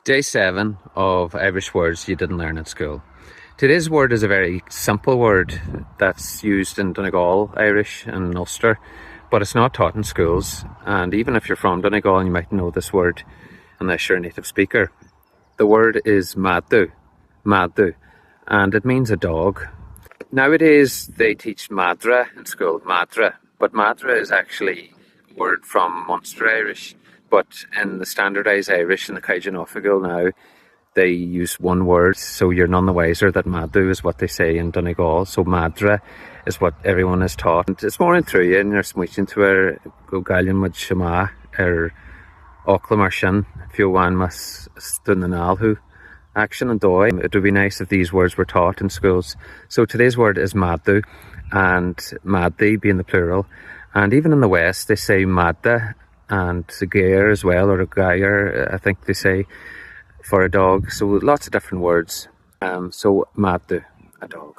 Day 7 of Irish words you didn't learn at school. Today's word is a very simple word that's used in Donegal Irish and Ulster, but it's not taught in schools. And even if you're from Donegal, you might know this word unless you're a native speaker. The word is Madra, and it means a dog. Nowadays they teach Madra in school, Madra, but Madra is actually a word from Munster Irish. But in the standardised Irish in the Cajun Offigal now, they use one word, so you're none the wiser that Madra is what they say in Donegal. So Madra is what everyone is taught. And it's more in through you, and you're smooching to our go gallion with Shema, or Auckland Marshin, if you want mas Stunanalhu. Action and doy. It would be nice if these words were taught in schools. So today's word is Madra, and Maddi being the plural. And even in the West, they say Madda and a gair as well, or a gair, I think they say, for a dog. So lots of different words. So Madra, a dog.